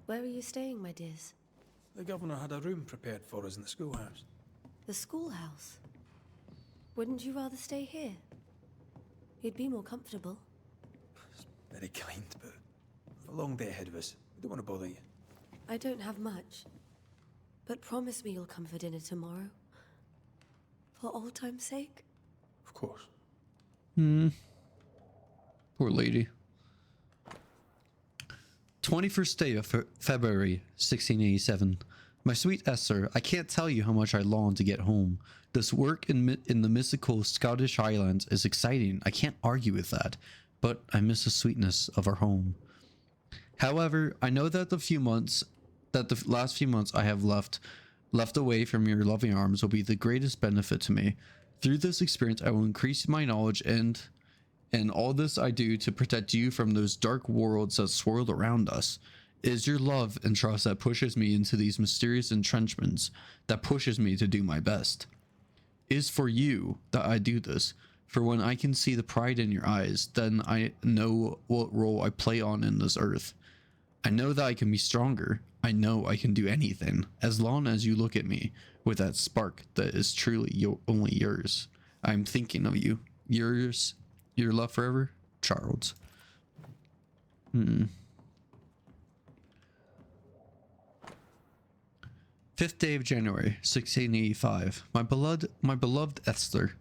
Where are you staying, my dears? The governor had a room prepared for us in the schoolhouse. The schoolhouse? Wouldn't you rather stay here? You'd be more comfortable. It's very kind, but we've a long day ahead of us. We don't want to bother you. I don't have much. But promise me you'll come for dinner tomorrow. For old time's sake. Of course. Poor lady. 21st day of February, 1687. My sweet Esther, I can't tell you how much I long to get home. This work in the mystical Scottish Highlands is exciting. I can't argue with that. But I miss the sweetness of our home. However, I know that the last few months I have left away from your loving arms will be the greatest benefit to me. Through this experience, I will increase my knowledge and all this I do to protect you from those dark worlds that swirl around us. It is your love and trust that pushes me into these mysterious entrenchments, that pushes me to do my best. It is for you that I do this, for when I can see the pride in your eyes, then I know what role I play on in this earth. I know that I can be stronger. I know I can do anything, as long as you look at me with that spark that is truly only yours. I am thinking of you. Yours, your love forever, Charles. 5th day of January, 1685. My beloved Esther.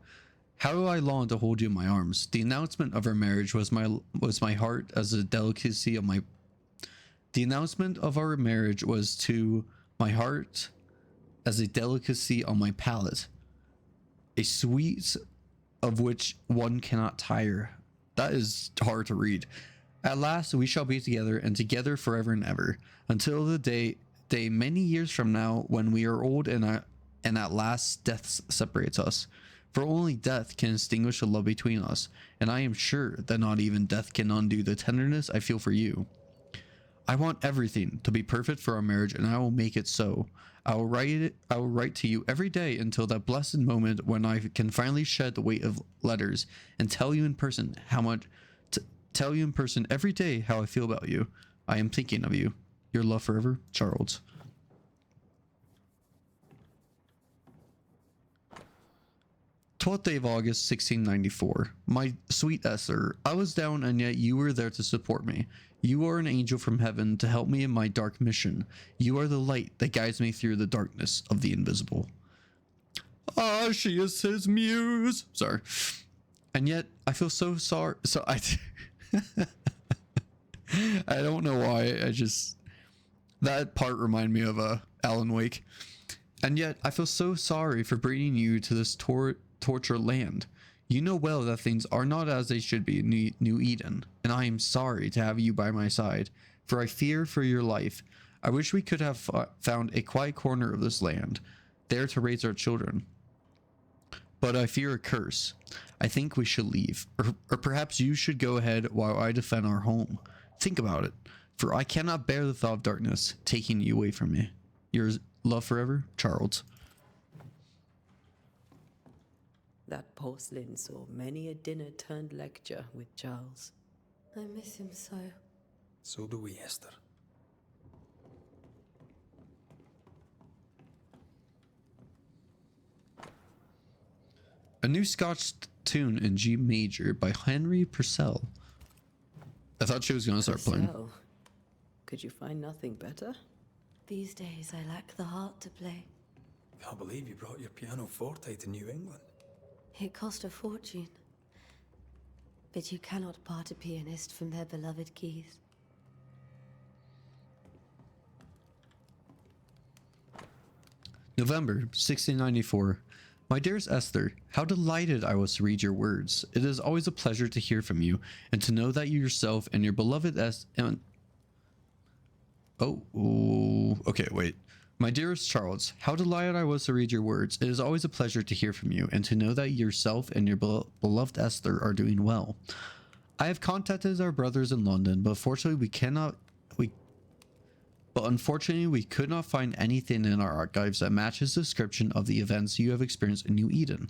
How do I long to hold you in my arms. The announcement of our marriage was my heart as a delicacy of my... The announcement of our marriage was to my heart as a delicacy on my palate. A sweet of which one cannot tire. That is hard to read. At last we shall be together, and together forever and ever, until the day many years from now when we are old and at last death separates us. For only death can extinguish the love between us, and I am sure that not even death can undo the tenderness I feel for you. I want everything to be perfect for our marriage, and I will make it so. I will write to you every day until that blessed moment when I can finally shed the weight of letters and tell you in person every day how I feel about you. I am thinking of you. Your love forever, Charles. Twelfth day of August, 1694. My sweet Esther, I was down and yet you were there to support me. You are an angel from heaven to help me in my dark mission. You are the light that guides me through the darkness of the invisible. Ah, she is his muse. Sorry. And yet, I feel so sorry. So I don't know why. That part reminded me of Alan Wake. And yet, I feel so sorry for bringing you to this torture land. You know well that things are not as they should be in New Eden, and I am sorry to have you by my side, for I fear for your life. I wish we could have found a quiet corner of this land, there to raise our children. But I fear a curse. I think we should leave, or perhaps you should go ahead while I defend our home. Think about it, for I cannot bear the thought of darkness taking you away from me. Your love forever, Charles. That porcelain saw many a dinner-turned-lecture with Charles. I miss him so. So do we, Esther. A new Scotch tune in G major by Henry Purcell. I thought she was going to start playing. Purcell? Could you find nothing better? These days I lack the heart to play. Can't believe you brought your pianoforte to New England. It cost a fortune. But you cannot part a pianist from their beloved keys. November 1694. My dearest Esther, how delighted I was to read your words. It is always a pleasure to hear from you and to know that you yourself and your beloved okay, wait. My dearest Charles, how delighted I was to read your words. It is always a pleasure to hear from you and to know that yourself and your beloved Esther are doing well. I have contacted our brothers in London, but unfortunately we could not find anything in our archives that matches the description of the events you have experienced in New Eden.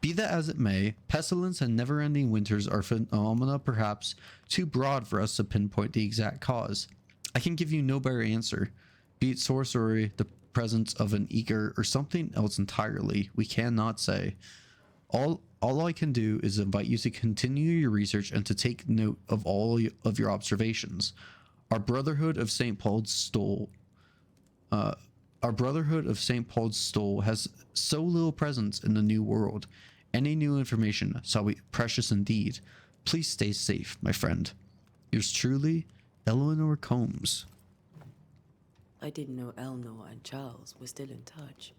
Be that as it may, pestilence and never-ending winters are phenomena perhaps too broad for us to pinpoint the exact cause. I can give you no better answer. Be it sorcery, the presence of an eager, or something else entirely, we cannot say. All I can do is invite you to continue your research and to take note of all of your observations. Our Brotherhood of St. Paul's Stole has so little presence in the new world. Any new information shall be precious indeed. Please stay safe, my friend. Yours truly, Eleanor Combs. I didn't know Eleanor and Charles were still in touch.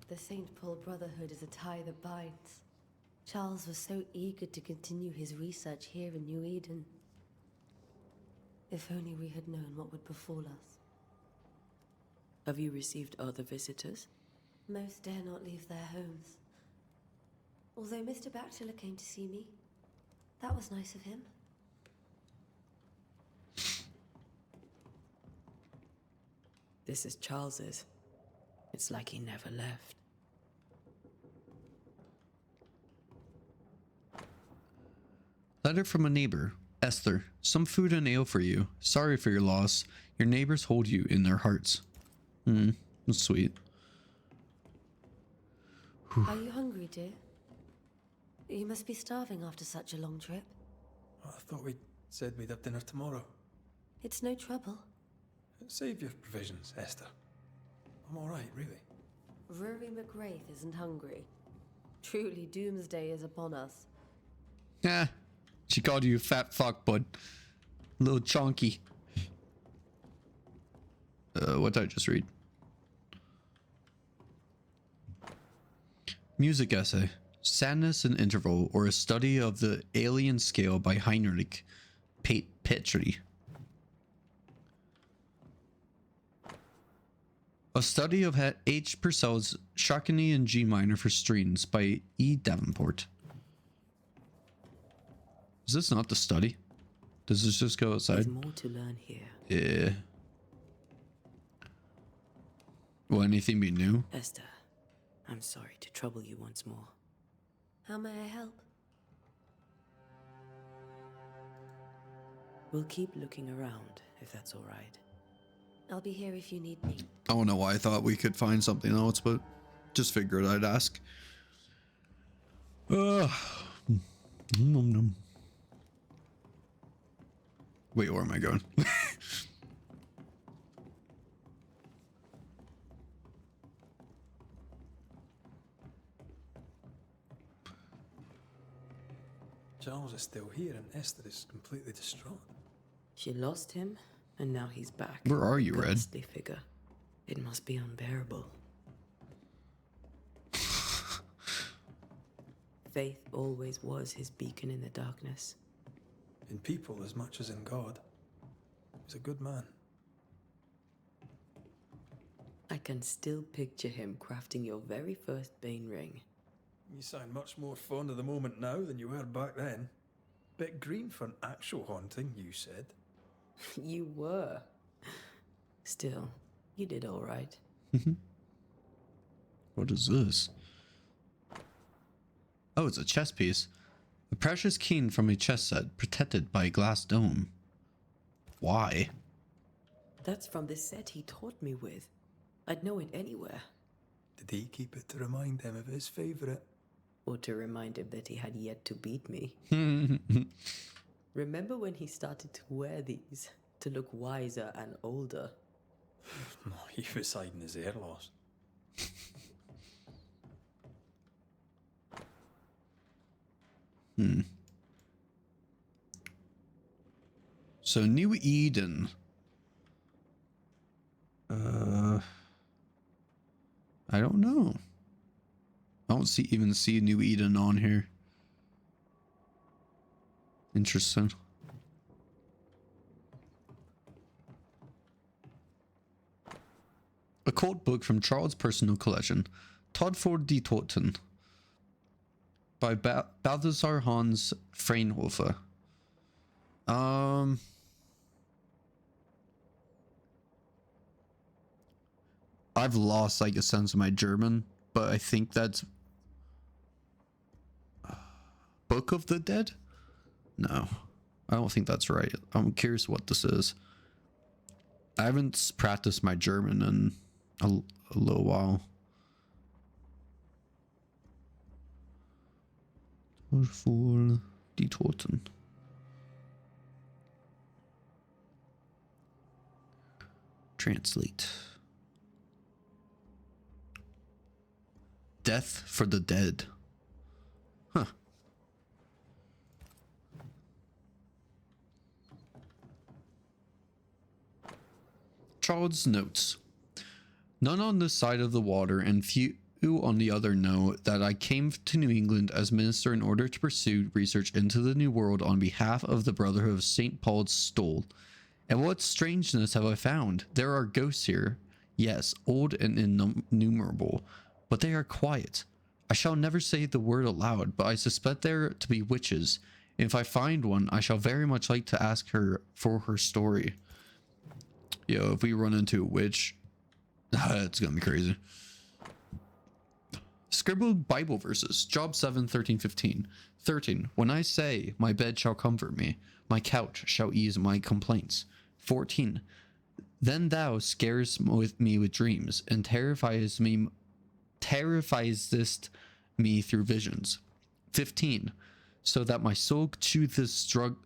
The St. Paul Brotherhood is a tie that binds. Charles was so eager to continue his research here in New Eden. If only we had known what would befall us. Have you received other visitors? Most dare not leave their homes. Although Mr. Bachelor came to see me. That was nice of him. This is Charles's. It's like he never left. Letter from a neighbor. Esther, some food and ale for you. Sorry for your loss. Your neighbors hold you in their hearts. That's sweet. Are you hungry, dear? You must be starving after such a long trip. I thought we said we'd have dinner tomorrow. It's no trouble. Save your provisions, Esther. I'm all right, really. Rory McGrath isn't hungry. Truly, doomsday is upon us. Yeah, she called you a fat fuck, bud. Little chonky. What did I just read? Music essay. Sadness and Interval, or a study of the alien scale by Heinrich Petri. A study of H. Purcell's Shockany in G minor for strings by E. Davenport. Is this not the study? Does this just go outside? There's more to learn here. Yeah. Will anything be new? Esther, I'm sorry to trouble you once more. How may I help? We'll keep looking around, if that's all right. I'll be here if you need me. I don't know why I thought we could find something else, but just figured I'd ask. Wait, where am I going? Charles is still here and Esther is completely distraught. She lost him, and now he's back. Where are you, Red? Ghastly figure. It must be unbearable. Faith always was his beacon in the darkness. In people as much as in God. He's a good man. I can still picture him crafting your very first Bane ring. You sound much more fond of the moment now than you were back then. Bit green for an actual haunting, you said. You were. Still, you did all right. What is this? Oh, it's a chess piece. A precious key from a chess set protected by a glass dome. Why? That's from the set he taught me with. I'd know it anywhere. Did he keep it to remind him of his favourite? Or to remind him that he had yet to beat me. Remember when he started to wear these to look wiser and older? No, he was hiding his hair loss. So New Eden. I don't know. I don't even see New Eden on here. Interesting. A cult book from Charles' personal collection, Todford de Toten, by Balthasar Hans Freinhofer. I've lost like a sense of my German, but I think that's Book of the Dead? No, I don't think that's right. I'm curious what this is. I haven't practiced my German in a little while. For die Toten. Translate. Death for the dead. Huh. Charles notes. None on this side of the water and few on the other know that I came to New England as minister in order to pursue research into the New World on behalf of the Brotherhood of St. Paul's Stole. And what strangeness have I found? There are ghosts here. Yes, old and innumerable, but they are quiet. I shall never say the word aloud, but I suspect there to be witches. If I find one, I shall very much like to ask her for her story. Yo, if we run into a witch, it's gonna be crazy. Scribbled Bible verses. Job 7, 13, 15. 13. When I say, my bed shall comfort me, my couch shall ease my complaints. 14. Then thou scarest me with dreams, and terrifiest me through visions. 15. So that my soul chooseth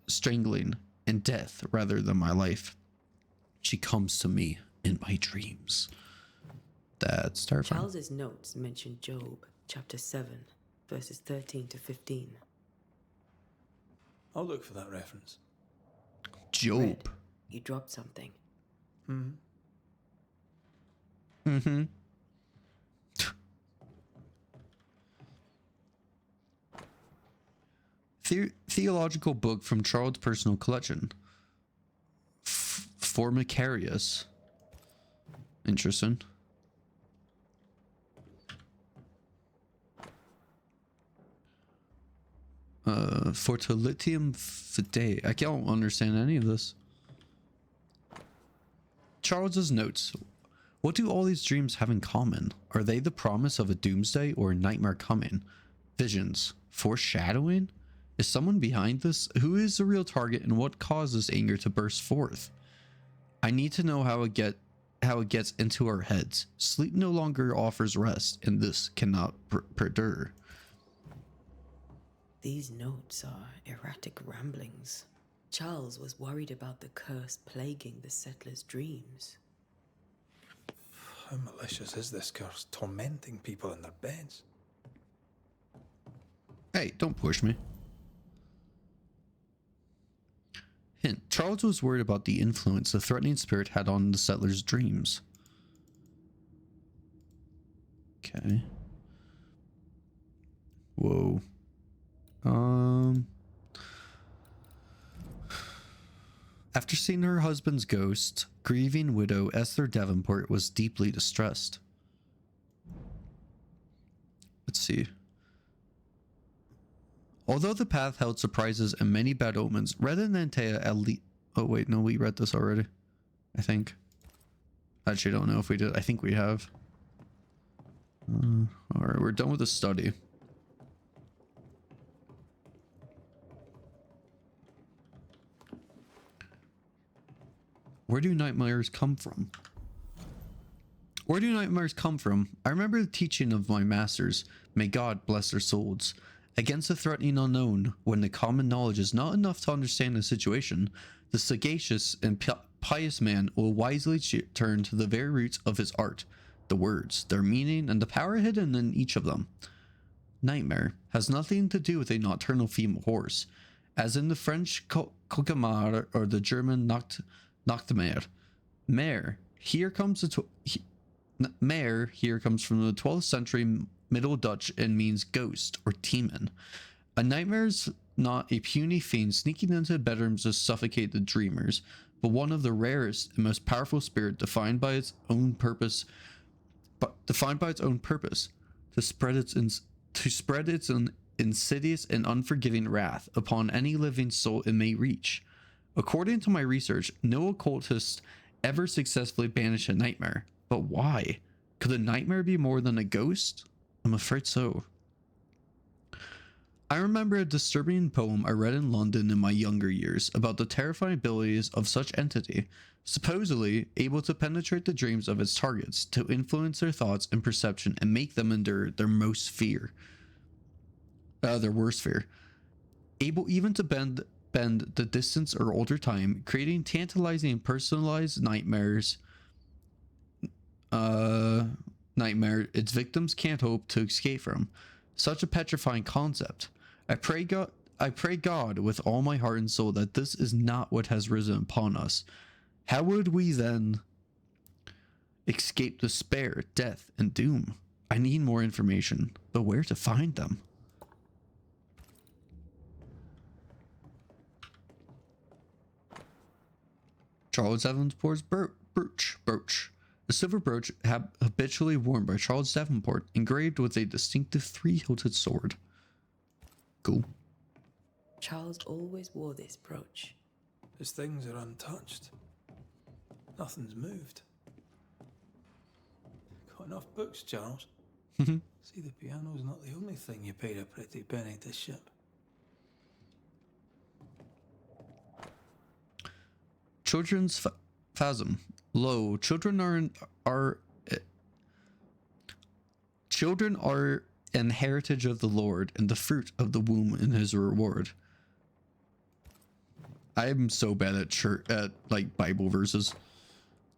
strangling, and death rather than my life. She comes to me in my dreams. That's terrifying. Charles's notes mention Job, chapter 7, verses 13 to 15. I'll look for that reference. Job. Red, you dropped something. Theological book from Charles' personal collection. Formicarius. Interesting. Fortulitium Fidei. I can't understand any of this. Charles's notes. What do all these dreams have in common? Are they the promise of a doomsday or a nightmare coming? Visions. Foreshadowing? Is someone behind this? Who is the real target and what causes anger to burst forth? I need to know how it gets into our heads. Sleep no longer offers rest, and this cannot perdure. These notes are erratic ramblings. Charles was worried about the curse plaguing the settlers' dreams. How malicious is this curse, tormenting people in their beds? Hey, don't push me. Hint. Charles was worried about the influence the threatening spirit had on the settlers' dreams. Okay. Whoa. After seeing her husband's ghost, grieving widow Esther Davenport was deeply distressed. Let's see. Although the path held surprises and many bad omens, Red and Antea at least... Oh wait, no, we read this already. I think. I actually don't know if we did. I think we have. Alright, we're done with the study. Where do nightmares come from? Where do nightmares come from? I remember the teaching of my masters, may God bless their souls. Against the threatening unknown, when the common knowledge is not enough to understand the situation, the sagacious and pious man will wisely turn to the very roots of his art, the words, their meaning, and the power hidden in each of them. Nightmare has nothing to do with a nocturnal female horse, as in the French cauchemar or the German Nachtmare. Mare here comes Mare here comes from the 12th century Middle Dutch and means ghost or demon. A nightmare is not a puny fiend sneaking into bedrooms to suffocate the dreamers, but one of the rarest and most powerful spirit defined by its own purpose, to spread its insidious and unforgiving wrath upon any living soul it may reach. According to my research, no occultist ever successfully banished a nightmare. But why? Could a nightmare be more than a ghost? I'm afraid so. I remember a disturbing poem I read in London in my younger years about the terrifying abilities of such entity. supposedly able to penetrate the dreams of its targets to influence their thoughts and perception and make them endure their their worst fear. Able even to bend the distance or alter time, creating tantalizing and personalized nightmare its victims can't hope to escape from. Such a petrifying concept. I pray God with all my heart and soul that this is not what has risen upon us. How would we then escape despair, death, and doom? I need more information, but where to find them? Charles Davenport's brooch. A silver brooch habitually worn by Charles Davenport, engraved with a distinctive three-hilted sword. Cool. Charles always wore this brooch. His things are untouched. Nothing's moved. Got enough books, Charles? See, the piano's not the only thing you paid a pretty penny to ship. Children's phasm. Lo, children are an heritage of the Lord, and the fruit of the womb in his reward. I am so bad at like Bible verses.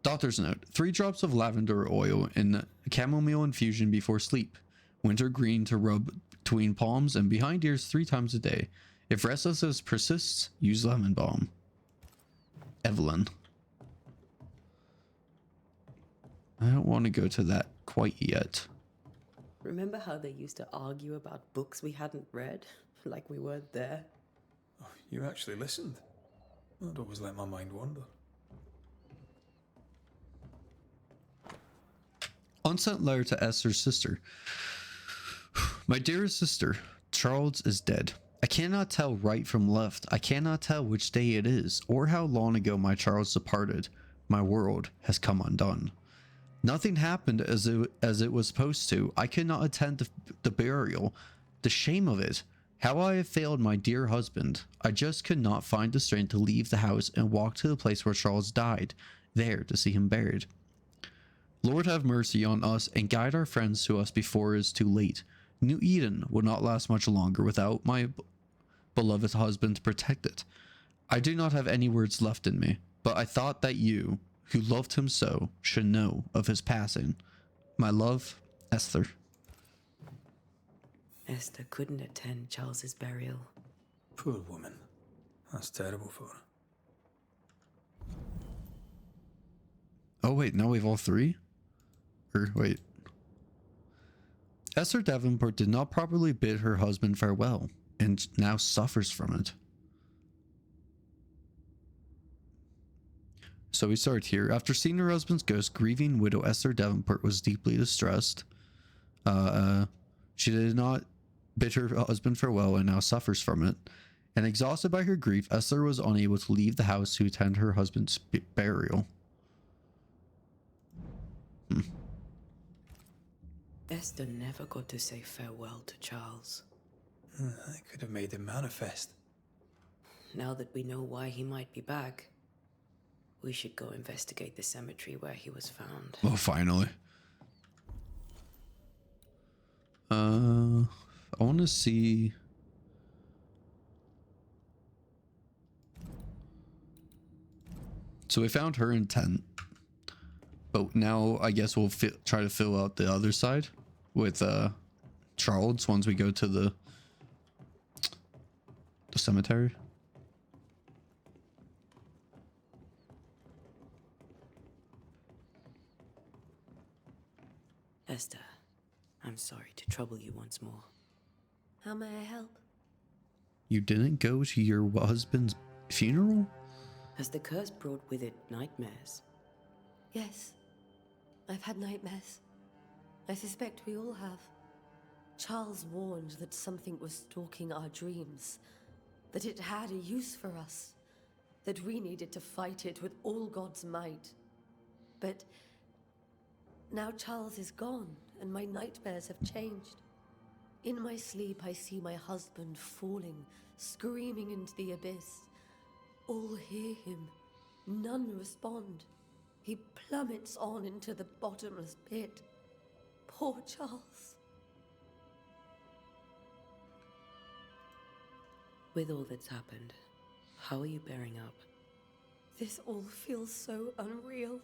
Doctor's note: 3 drops of lavender oil in chamomile infusion before sleep. Wintergreen to rub between palms and behind ears 3 times a day. If restlessness persists, use lemon balm. Evelyn. I don't want to go to that quite yet. Remember how they used to argue about books we hadn't read? Like we weren't there? Oh, you actually listened. I'd always let my mind wander. Unsent letter to Esther's sister. My dearest sister, Charles is dead. I cannot tell right from left. I cannot tell which day it is, or how long ago my Charles departed. My world has come undone. Nothing happened as it was supposed to. I could not attend the burial. The shame of it. How I have failed my dear husband. I just could not find the strength to leave the house and walk to the place where Charles died, there to see him buried. Lord have mercy on us and guide our friends to us before it is too late. New Eden will not last much longer without my beloved husband to protect it. I do not have any words left in me, but I thought that you, who loved him so, should know of his passing. My love, Esther. Esther couldn't attend Charles's burial. Poor woman. That's terrible for her. Oh wait, now we have all 3? Or wait. Esther Davenport did not properly bid her husband farewell, and now suffers from it. So we start here. After seeing her husband's ghost, grieving widow Esther Davenport was deeply distressed. She did not bid her husband farewell and now suffers from it. And exhausted by her grief, Esther was unable to leave the house to attend her husband's burial. Esther never got to say farewell to Charles. I could have made him manifest. Now that we know why he might be back, we should go investigate the cemetery where he was found. Oh, finally. I want to see... So we found her in tent. But now I guess we'll try to fill out the other side with Charles once we go to the cemetery. Esther, I'm sorry to trouble you once more. How may I help? You didn't go to your husband's funeral? Has the curse brought with it nightmares? Yes. I've had nightmares. I suspect we all have. Charles warned that something was stalking our dreams, that it had a use for us, that we needed to fight it with all God's might. But now Charles is gone, and my nightmares have changed. In my sleep, I see my husband falling, screaming into the abyss. All hear him, None respond. He plummets on into the bottomless pit. Poor Charles. With all that's happened, how are you bearing up? This all feels so unreal.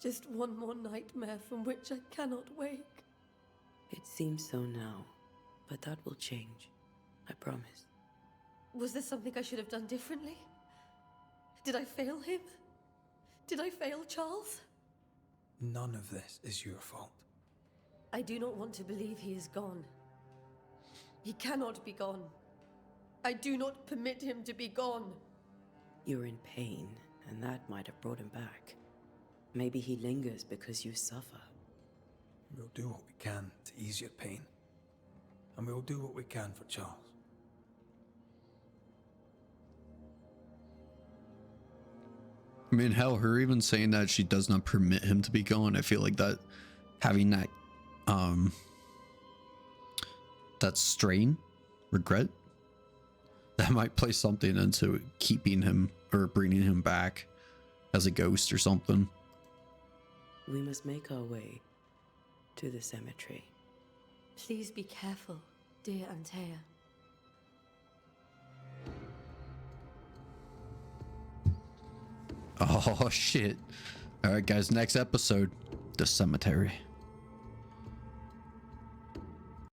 Just one more nightmare from which I cannot wake. It seems so now, but that will change. I promise. Was there something I should have done differently? Did I fail him? Did I fail Charles? None of this is your fault. I do not want to believe he is gone. He cannot be gone. I do not permit him to be gone. You're in pain, and that might have brought him back. Maybe he lingers because you suffer. We'll do what we can to ease your pain. And we'll do what we can for Charles. I mean, hell, her even saying that she does not permit him to be gone, I feel like that having that that strain, regret, that might play something into keeping him or bringing him back as a ghost or something. We must make our way to the cemetery. Please be careful, dear Antea. Oh shit. All right, guys, next episode, the cemetery.